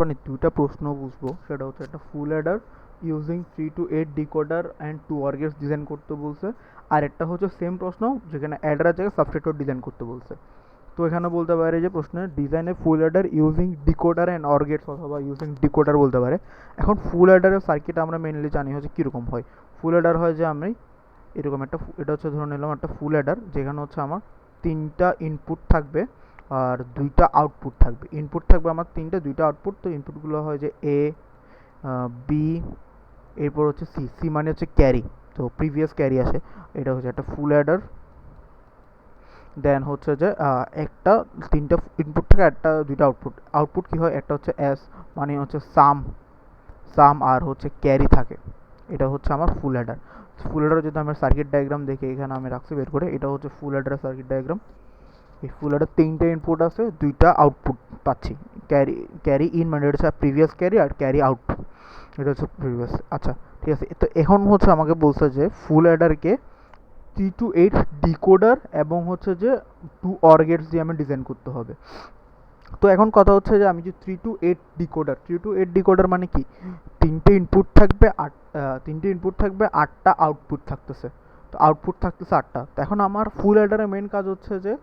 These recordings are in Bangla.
মানে দুইটা প্রশ্ন বুঝবো, সেটা হচ্ছে একটা full adder using 3 to 8 decoder and 2 OR gates design করতে বলছে, আর একটা হচ্ছে সেম প্রশ্ন যেখানে অ্যাডারের জায়গায় সাবস্ট্রেটর ডিজাইন করতে বলছে। তো এখানে বলতে পারে যে প্রশ্নের ডিজাইনে full adder using decoder and or gates অথবা ইউজিং ডিকোডার বলতে পারে। এখন ফুল অ্যাডারের সার্কিট আমরা মেনলি জানি হচ্ছে কীরকম হয়। ফুল অ্যাডার হয় যে আমি এরকম একটা এটা হচ্ছে ধরে নিলাম একটা ফুল অ্যাডার, যেখানে হচ্ছে আমার 3টা ইনপুট থাকবে আর 2টা আউটপুট থাকবে। ইনপুট থাকবে আমার 3টে, 2টা আউটপুট। তো ইনপুটগুলো হয় যে এ, বি, এরপর হচ্ছে সি। সি মানে হচ্ছে ক্যারি, তো প্রিভিয়াস ক্যারি আসে। এটা হচ্ছে একটা ফুল অ্যাডার। দেন হচ্ছে যে একটা 3টা ইনপুট থাকে, একটা 2টা আউটপুট। আউটপুট কী হয়, একটা হচ্ছে এস মানে হচ্ছে সাম, আর হচ্ছে ক্যারি থাকে। এটা হচ্ছে আমার ফুল অ্যাডার। ফুল অ্যাডার যদি আমার সার্কিট ডায়াগ্রাম দেখে এখানে আমি রাখছি বের করে, এটা হচ্ছে ফুল অ্যাডারের সার্কিট ডায়াগ্রাম। এই ফুল অ্যাডার 3টে ইনপুট আছে, 2টা আউটপুট পাচ্ছি। ক্যারি ক্যারি ইন মানে এটা হচ্ছে প্রিভিয়াস ক্যারি, আর ক্যারি আউট এটা হচ্ছে প্রিভিয়াস। আচ্ছা, ঠিক আছে। তো এখন হচ্ছে আমাকে বলছে যে ফুল অ্যাডারকে 3 to 8 ডিকোডার এবং হচ্ছে যে 2 OR গেটস দিয়ে আমি ডিজাইন করতে হবে। তো এখন কথা হচ্ছে যে আমি যে 3 to 8 ডিকোডার মানে কি, 3টে ইনপুট থাকবে 8টা আউটপুট থাকতেছে। তো আউটপুট থাকতেছে 8টা। তো এখন আমার ফুল অ্যাডারের মেন কাজ হচ্ছে যে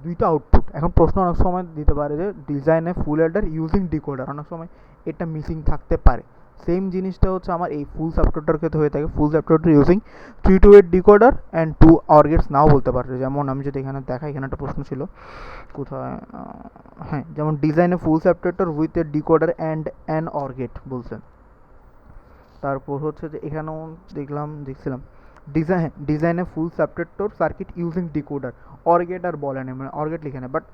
2টা আউটপুট। এখন প্রশ্ন অনেক সময় দিতে পারে যে ডিজাইনে ফুল অ্যাডার ইউজিং ডিকোডার, অনেক সময় এটা মিসিং থাকতে পারে। সেম জিনিসটা হচ্ছে আমার এই ফুল সাবটোটার ক্ষেত্রে হয়ে থাকে। Full subtractor using 3 to 8 decoder and 2 OR gates নাও বলতে পারে। যেমন আমি যদি এখানে দেখাই, এখানে একটা প্রশ্ন ছিল কোথায়, হ্যাঁ, যেমন ডিজাইনে full subtractor with a decoder and an OR gate বলছেন। তারপর হচ্ছে যে এখানেও দেখছিলাম ডিজাইনে full subtractor circuit using decoder. OR gate আর বলে না, মানে OR গেট লিখে না, বাট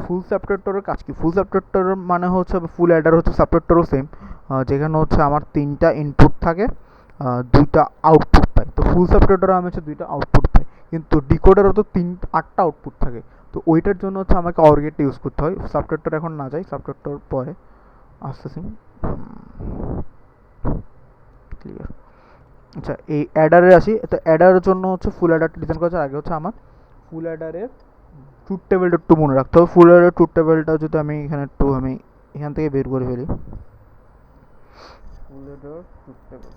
ফুল সাবট্রেক্টরের কাজ কি? ফুল সাবট্রেক্টর মানে হচ্ছে ফুল অ্যাডার হচ্ছে সাবট্রেক্টরও সেম, যেখানে হচ্ছে আমার 3টা ইনপুট থাকে, 2টা আউটপুট পাই। তো ফুল সাবট্রেক্টরে আমি হচ্ছে 2টা আউটপুট পাই, কিন্তু ডিকোডারও তো 8টা আউটপুট থাকে। তো ওইটার জন্য হচ্ছে আমাকে OR গেটটা ইউজ করতে হয়। সাবট্রেক্টর এখন না যাই, সাবট্রেক্টর পরে আসতেছি। ক্লিয়ার? আচ্ছা, এই অ্যাডারে আসি। তো অ্যাডারের জন্য হচ্ছে ফুল অ্যাডারটা ডিজাইন করার আগে হচ্ছে আমার ফুল অ্যাডারের ট্রুথ টেবিলটা একটু মনে রাখতে হবে। ফুল অ্যাডারের ট্রুথ টেবিলটা যদি আমি এখান থেকে বের করে ফেলি, ফুল অ্যাডার ট্রুথ টেবিল,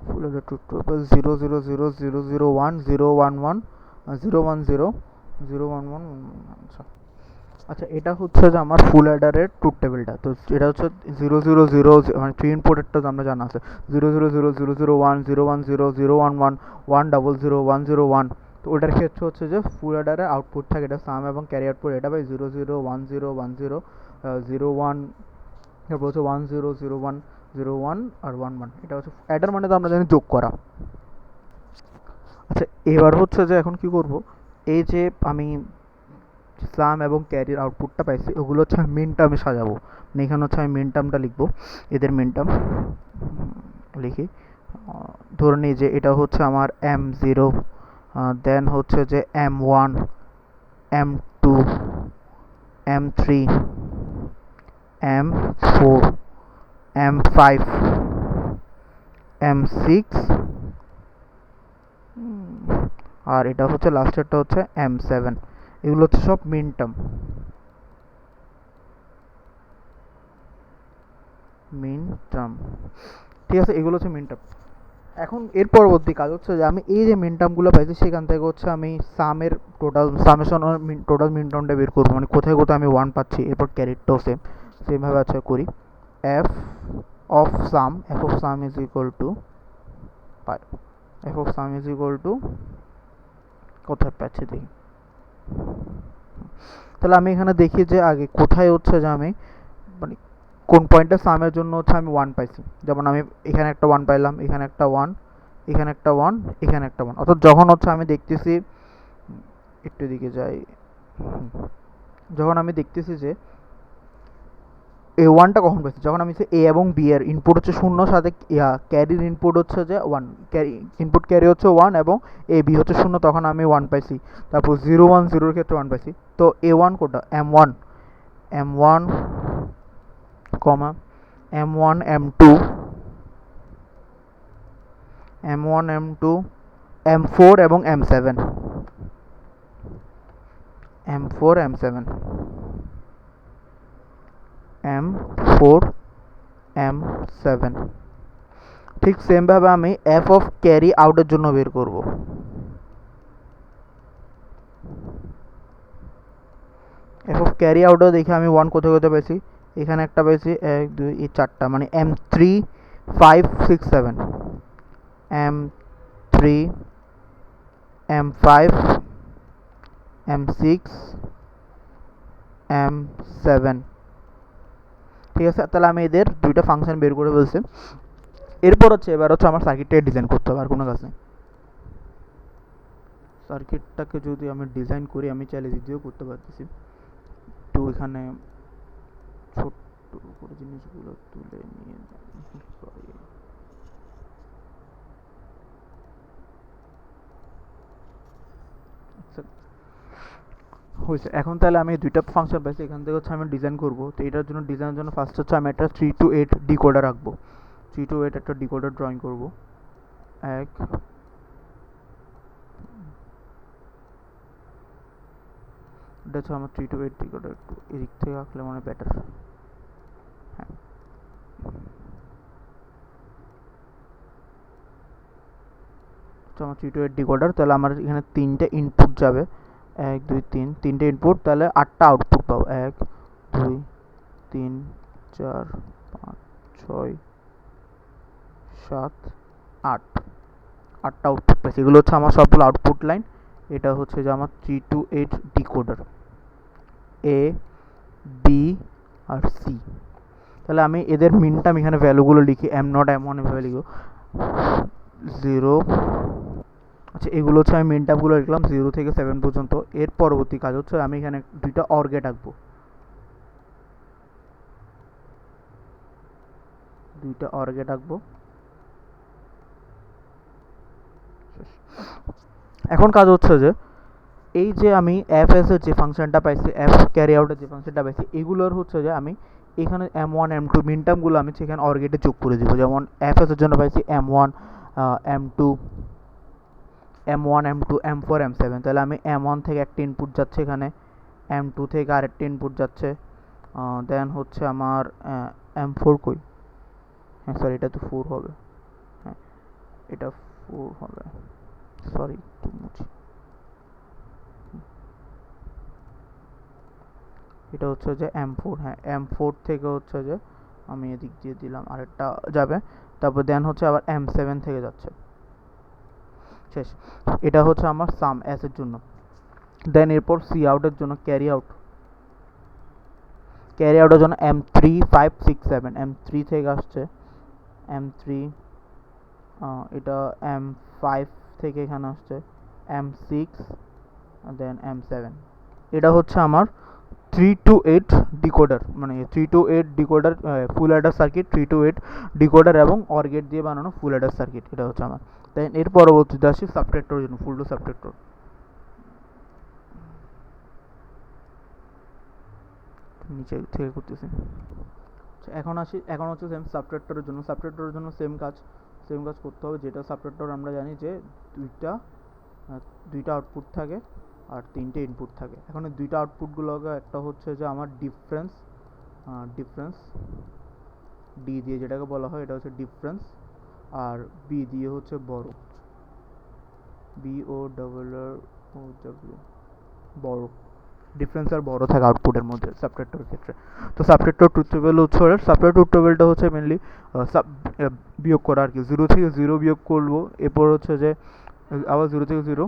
ফুল অ্যাডার ট্রুথ টেবিল 0 0 0 0 0 1 1 0 1 0 0 1 1। আচ্ছা, আচ্ছা, এটা হচ্ছে যে আমার ফুল অ্যাডারের ট্রুথ টেবিলটা। তো এটা হচ্ছে 0 0 0, মানে 3 ইনপুটেরটা তো আমরা জানা আছে। 0 0 0 0 0 0 1 0 1 1 1 তো ওটার ক্ষেত্রে হচ্ছে যে ফুল অ্যাডারের আউটপুট থাকে, এটা সাম এবং ক্যারি আউটপুট। এটা বাই 0 0 1 0 1 0 0 তারপর হচ্ছে 1 0 0 1 0 1 আর 1 1। এটা হচ্ছে অ্যাডার, মানে তো আমরা জানি যোগ করা। আচ্ছা, এবার হচ্ছে যে এখন কি করব, এই যে আমি সাম এবং ক্যারির আউটপুটটা পাইছি, ওগুলো হচ্ছে আমি মেন টার্মে সাজাবো। মানে এখানে হচ্ছে আমি মেন টার্মটা লিখবো, এদের মেন টার্ম লিখি। ধরে নিই যে এটা হচ্ছে আমার M0, দেন হচ্ছে যে M1, M2, M3, M4, M5, M6, আর এটা হচ্ছে লাস্টেরটা হচ্ছে M7। এগুলো হচ্ছে সব মেন টার্ম, ঠিক আছে? এগুলো হচ্ছে মেন টার্ম। এখন এর পরবর্তী কাজ হচ্ছে যে আমি এই যে মিন টার্মগুলো পাইছি, সেখান থেকে হচ্ছে আমি সামের টোটাল মিন টার্মটা বের করবো, মানে কোথায় কোথায় আমি 1 পাচ্ছি। এরপর ক্যারিটটাও সেমভাবে আছে করি। F of some is equal to pi. F of some is equal to কোথায় পাচ্ছি দেখি। তাহলে আমি এখানে দেখি যে আগে কোথায় হচ্ছে যে আমি, মানে কোন পয়েন্টে সামের জন্য হচ্ছে আমি 1 পাইছি। যেমন আমি এখানে একটা 1 পাইলাম, এখানে একটা 1, এখানে একটা 1, এখানে একটা 1। অর্থাৎ যখন হচ্ছে আমি দেখতেছি, একটু দিকে যাই, যখন আমি দেখতেছি যে এ 1টা কখন পাইছি, যখন আমি এ এবং বি এর ইনপুট হচ্ছে 0, সাথে ক্যারির ইনপুট হচ্ছে যে 1, ইনপুট ক্যারি হচ্ছে 1 এবং এ বি হচ্ছে 0, তখন আমি 1 পাইছি। তারপর 0 1 0 এর ক্ষেত্রে 1 পাইছি। তো A1 কোটা M1, M1 কমা M1 M2, M1 M2, M4 এবং M7। M4 M7 M4 M7 ঠিক সেম ভাবে আমি এফ অফ ক্যারি আউটের জন্য বের করব। এফ অফ ক্যারি আউটও দেখি আমি 1 কোথায় কোথায় পেয়েছি, এখানে একটা পেয়েছি 1 2 এই 4টা, মানে M3 5 6 7 M3 M5 M6 M7। ঠিক আছে, তাহলে আমি এদের দুইটা ফাংশন বের করে ফেলছি। এরপর হচ্ছে এবার হচ্ছে আমার সার্কিটটাকে ডিজাইন করতে হবে, আর কোনো কাজ নেই। সার্কিটটাকে যদি আমি ডিজাইন করি, আমি চাইলে যদিও করতে পারতেছি, তো এখানে ছোট্ট করে জিনিসগুলো তুলে নিয়ে হয়েছে। এখন তাহলে আমি দুইটা ফাংশন পাইছি, এখান থেকে হচ্ছে আমি ডিজাইন করবো। তো এটার জন্য ডিজাইনের জন্য ফার্স্ট হচ্ছে আমি একটা 3 to 8 ডিকোডার রাখবো। 3 to 8 একটা ডিকোডার ড্রয়িং করবো। এক এটা হচ্ছে আমার 3 to 8 ডিকোডার, একটু এদিক থেকে আঁকলে মানে বেটার। হ্যাঁ, আমার 3 to 8 ডিকোডার। তাহলে আমার এখানে 3টে ইনপুট যাবে, 1 2 3, 3টে ইনপুট, তাহলে 8টা আউটপুট পাবো। 1 2 3 4 5 6 7 8, 8টা আউটপুট পাইছি। এগুলো হচ্ছে আমার সবগুলো আউটপুট লাইন। এটা হচ্ছে যে আমার 3 to 8 ডিকোডার, এ বি আর সি। তাহলে আমি এদের মিন টার্ম এখানে ভ্যালুগুলো লিখি, M0 M1 এভাবে লিখব 0। আচ্ছা, এগুলো হচ্ছে আমি মিন টার্মগুলো লিখলাম 0 থেকে 7 পর্যন্ত। এর পরবর্তী কাজ হচ্ছে আমি এখানে দুইটা অর গেট আঁকবো, দুইটা অর গেট আঁকবো। এখন কাজ হচ্ছে যে এই যে আমি এফ এস এর যে ফাংশনটা পাইছি, এফ ক্যারি আউটের যে ফাংশনটা পাইছি, এগুলোর হচ্ছে যে আমি এখানে M1 M2 মিন টার্মগুলো আমি সেখানে অর গেটে যোগ করে দিব। যেমন এফ এস এর জন্য পাইছি M1 M2 M1 M2 M4 M7। তাহলে আমি M1 থেকে একটা ইনপুট যাচ্ছে এখানে, M2 থেকে আরেকটা ইনপুট যাচ্ছে, দেন হচ্ছে আমার M4 কই, হ্যাঁ সরি এটা তো 4 হবে, হ্যাঁ এটা 4 হবে, সরি একটু মুছি। এটা হচ্ছে যে M4, হ্যাঁ M4 থেকে হচ্ছে যে আমি এদিক দিয়ে দিলাম আরেকটা যাবে, তারপর দেন হচ্ছে আবার M7 থেকে যাচ্ছে, শেষ। এটা হচ্ছে আমার সাম এস এর জন্য। দেন এরপর সি আউটের জন্য ক্যারি আউট, ক্যারি আউটের জন্য M3 5 6 7, M3 থেকে আসছে M3, এটা M5 থেকে এখানে আসছে M6, দেন M7। এটা হচ্ছে আমার 3 to 8 ডিকোডার, মানে 3 to 8 decoder full Eder circuit, 3 to 8 decoder এবং অর গেট দিয়ে বানানো ফুল অ্যাডার সার্কিট। এটা হচ্ছে আমার। দেন এর পরবর্তীতে আসি সাবট্রাক্টরের জন্য, ফুল টু সাবট্রাক্টর। নিচে থেকে করতেছি। এখন আসি, এখন হচ্ছে সেম সাবট্রাক্টরের জন্য। সাবট্রাক্টরের জন্য সেম কাজ করতে হবে, যেটা সাবট্রাক্টর আমরা জানি যে দুইটা আউটপুট থাকে আর 3টে ইনপুট থাকে। এখন এই দুইটা আউটপুটগুলোকে একটা হচ্ছে যে আমার ডিফারেন্স ডি দিয়ে যেটাকে বলা হয়, এটা হচ্ছে ডিফারেন্স, আর বি দিয়ে হচ্ছে বড়, BORROW, বড়। ডিফারেন্স আর বড় থাকে আউটপুটের মধ্যে সাবট্রাক্টরের ক্ষেত্রে। তো সাবট্রাক্টর ট্রুথ টেবিল হচ্ছে সাবট্রাক্টর ট্রুথ টেবিলটা হচ্ছে মেনলি বিয়োগ করা আর কি, 0 থেকে 0 বিয়োগ করবো। এরপর হচ্ছে যে আবার 0 থেকে 0,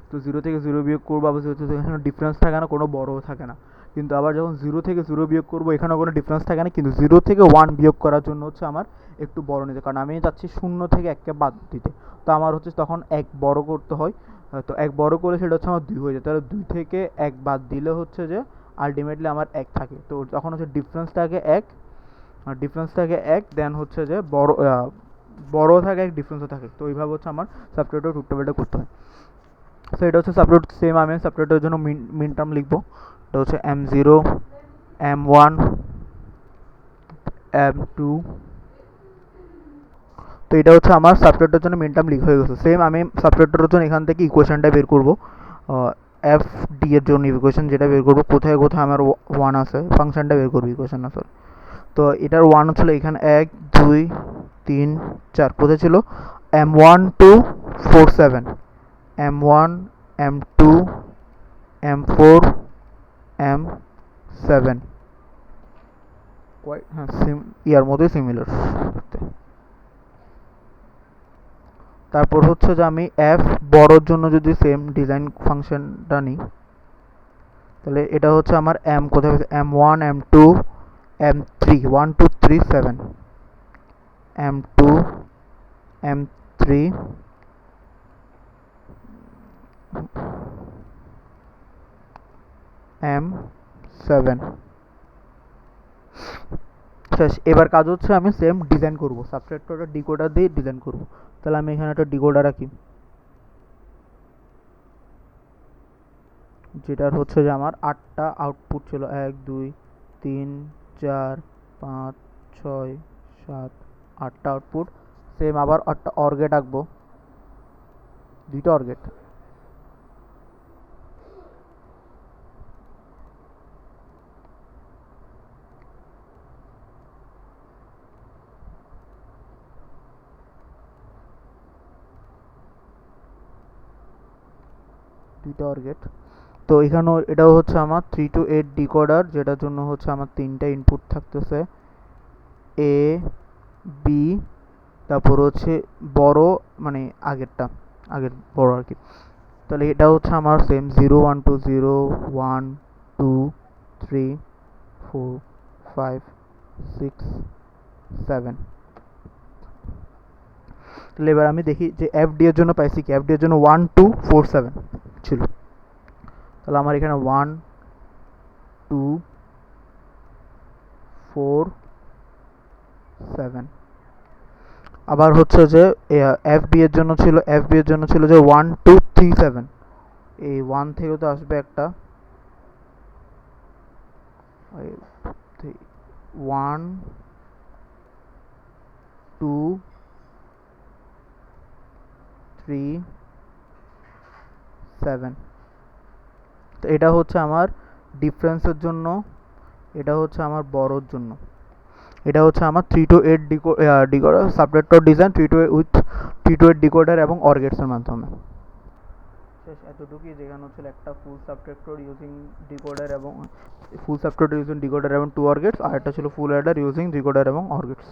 তো 0 থেকে 0 বিয়োগ করবো, আবার 0 থেকে এখানে ডিফারেন্স থাকে না, কোনো বড়ও থাকে না। কিন্তু আবার যখন 0 থেকে 0 বিয়োগ করবো, এখানেও কোনো ডিফারেন্স থাকে না, কিন্তু 0 থেকে 1 বিয়োগ করার জন্য হচ্ছে আমার একটু বড় নিতে, কারণ আমি যাচ্ছি 0 থেকে 1কে বাদ দিতে। তো আমার হচ্ছে তখন 1 বড় করতে হয়। তো 1 বড় করলে সেটা হচ্ছে আমার 2 হয়ে যায়। তাহলে 2 থেকে 1 বাদ দিলে হচ্ছে যে আলটিমেটলি আমার 1 থাকে। তো তখন হচ্ছে ডিফারেন্স থাকে 1, দেন হচ্ছে যে বড় থাকে 1, ডিফারেন্সও থাকে। তো এইভাবে হচ্ছে আমার সাবট্রাক্টর ট্রুথ টেবিলটা করতে হয়। সো এটা হচ্ছে সাবট্রাক্ট। সেম আমি সাবট্রাক্টরের জন্য মিন টার্ম লিখবো। এটা হচ্ছে M0 M1 M2। তো এটা হচ্ছে আমার সাবট্রাক্টরের জন্য মিন টার্ম লিখা হয়ে গেছে। সেম আমি সাবট্রাক্টরের জন্য এখান থেকে ইকুয়েশনটা বের করবো। এফ ডি এর জন্য ইকুয়েশন যেটা বের করবো, কোথায় কোথায় আমার ওয়ান আছে ফাংশনটা বের করবো ইকুয়েশন আসলে। তো এটার ওয়ান ছিল এখানে 1 2 3 4, কোথায় ছিল M1 2 4 7, M1 M2 M4 M7, হ্যাঁ ইয়ার মধ্যে সিমিলার। তারপর হচ্ছে যে আমি এফ বড়োর জন্য যদি সেম ডিজাইন ফাংশনটা নিই, তাহলে এটা হচ্ছে আমার এম কোথায় M1 M2 M3 1 2 3 7, M2 M3 M7 শেষ। এবার কাজ হচ্ছে আমি সেম ডিজাইন করব, সাবট্রাক্টর ডিকোডার দিয়ে ডিজাইন করব। তাহলে আমি এখানে একটা ডিকোডার রাখি, যেটার হচ্ছে যে আমার 8টা আউটপুট ছিল 1 2 3 4 5 6 7 8টা আউটপুট। সেম আবার 8টা অর গেট আঁকবো, 2টা অর গেট। তো এখানেও এটাও হচ্ছে আমার 3 to 8 ডিকোডার, যেটার জন্য হচ্ছে আমার 3টা ইনপুট থাকতেছে এ বি, তারপর হচ্ছে বড় মানে আগের বড় আর কি। তাহলে এটা হচ্ছে আমার সেম 0 1 2 0 1 2 3 4 5 6 7। তাহলে এবার আমি দেখি যে এফ ডি এর জন্য পাইছি কি। এফ ডি এর জন্য 1 2 4 7 ছিল, তাহলে আমার এখানে 1 2 4 7। আবার হচ্ছে যে এফ বি এর জন্য ছিল যে 1 2 3 7। এই 1 থেকেও তো আসবে একটা 1 2 3 7। তো এটা হচ্ছে আমার ডিফারেন্সের জন্য, এটা হচ্ছে আমার বড়োর জন্য। এটা হচ্ছে আমার 3 to 8 decoder subtractor design 3 to 8 with 3 to 8 decoder এবং অর গেটসের মাধ্যমে। শেষ এতটুকুই, যেখানে হচ্ছে একটা ফুল সাবট্রাক্টর ইউজিং ডিকোডার এবং 2 অর গেটস, আর একটা ছিল ফুল অ্যাডার ইউজিং ডিকোডার এবং অর গেটস।